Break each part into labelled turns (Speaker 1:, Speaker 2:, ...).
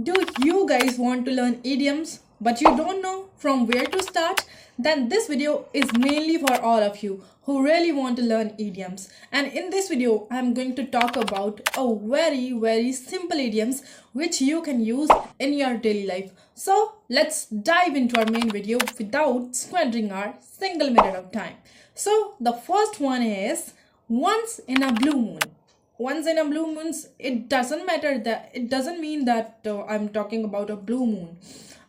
Speaker 1: Do you guys want to learn idioms but you don't know from where to start? Then this video is mainly for all of you who really want to learn idioms. And in this video, I'm going to talk about a very simple idioms which you can use in your daily life. So let's dive into our main video without squandering our single minute of time. So the first one is once in a blue moon. Once in a blue moons, it doesn't matter that it doesn't mean that I'm talking about a blue moon.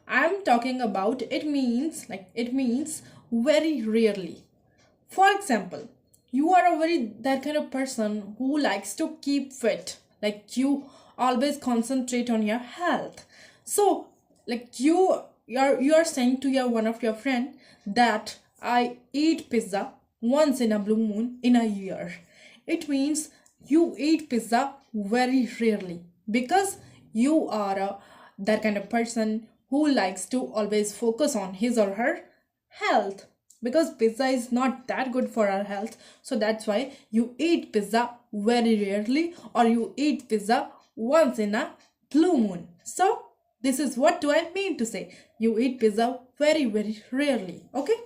Speaker 1: I'm talking about it means very rarely. For example, you are a very that kind of person who likes to keep fit, like you always concentrate on your health. So like you are saying to your one of your friend that I eat pizza once in a blue moon in a year. It means you eat pizza very rarely because you are that kind of person who likes to always focus on his or her health, because pizza is not that good for our health. So that's why you eat pizza very rarely, or you eat pizza once in a blue moon. So this is what do I mean to say, you eat pizza very rarely. Okay,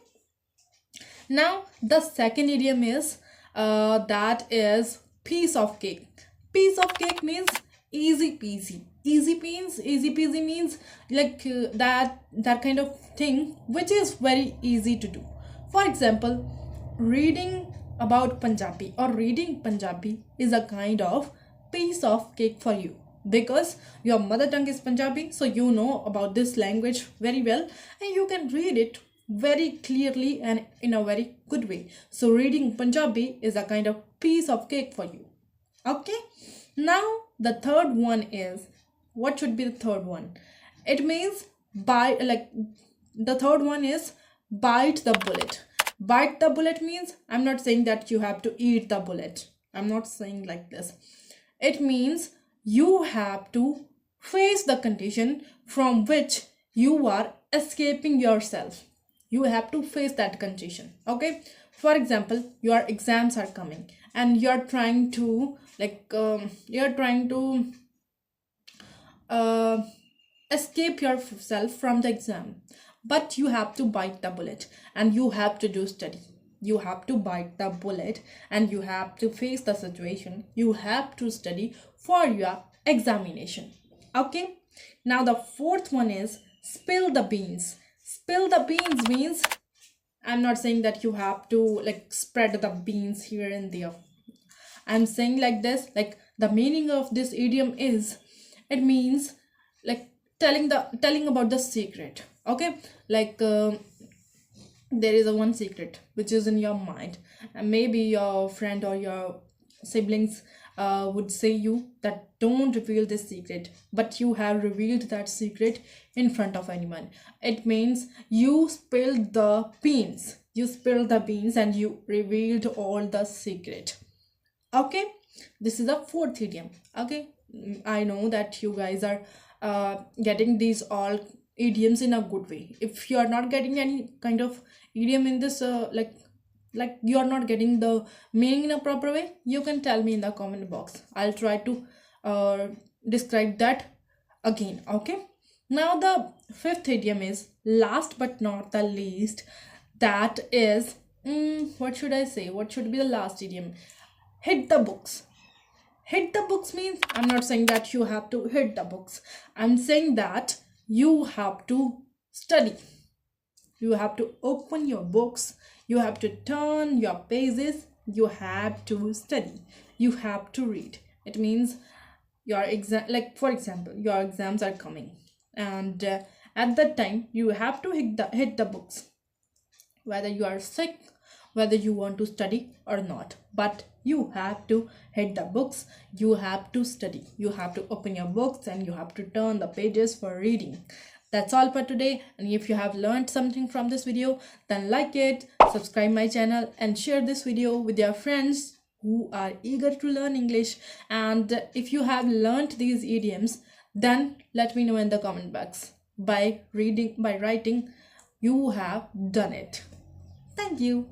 Speaker 1: now the second idiom is that is piece of cake. Piece of cake means easy peasy. Easy peasy means like that kind of thing which is very easy to do. For example, reading about Punjabi or reading Punjabi is a kind of piece of cake for you, because your mother tongue is Punjabi, so you know about this language very well and you can read it very clearly and in a very good way. So reading Punjabi is a kind of piece of cake for you. Okay, now the third one is, what should be the third one? It means the third one is bite the bullet. Bite the bullet means, I'm not saying that you have to eat the bullet. I'm not saying like this. It means you have to face the condition from which you are escaping yourself. You have to face that condition. Okay, for example, your exams are coming and you're trying to escape yourself from the exam, but you have to bite the bullet and you have to do study. You have to bite the bullet and you have to face the situation. You have to study for your examination. Okay, now the fourth one is spill the beans. Spill the beans means, I'm not saying that you have to like spread the beans here and there. I'm saying like this, like the meaning of this idiom is, it means like telling about the secret. Okay, like there is a one secret which is in your mind, and maybe your friend or your siblings would say you that don't reveal this secret, but you have revealed that secret in front of anyone. It means you spilled the beans. You spilled the beans and you revealed all the secret. Okay, this is a fourth idiom. Okay, I know that you guys are getting these all idioms in a good way. If you are not getting any kind of idiom in this like you are not getting the meaning in a proper way, you can tell me in the comment box. I'll try to describe that again. Okay, now the fifth idiom is last but not the least. That is what should I say, what should be the last idiom? Hit the books. Hit the books means, I'm not saying that you have to hit the books. I'm saying that you have to study. You have to open your books. You have to turn your pages. You have to study. You have to read. It means your exam, like for example, your exams are coming, and at that time you have to hit the books, whether you are sick, whether you want to study or not, but you have to hit the books. You have to study. You have to open your books and you have to turn the pages for reading. That's all for today, and if you have learned something from this video, then like it, subscribe my channel and share this video with your friends who are eager to learn English. And if you have learned these idioms, then let me know in the comment box by writing you have done it. Thank you.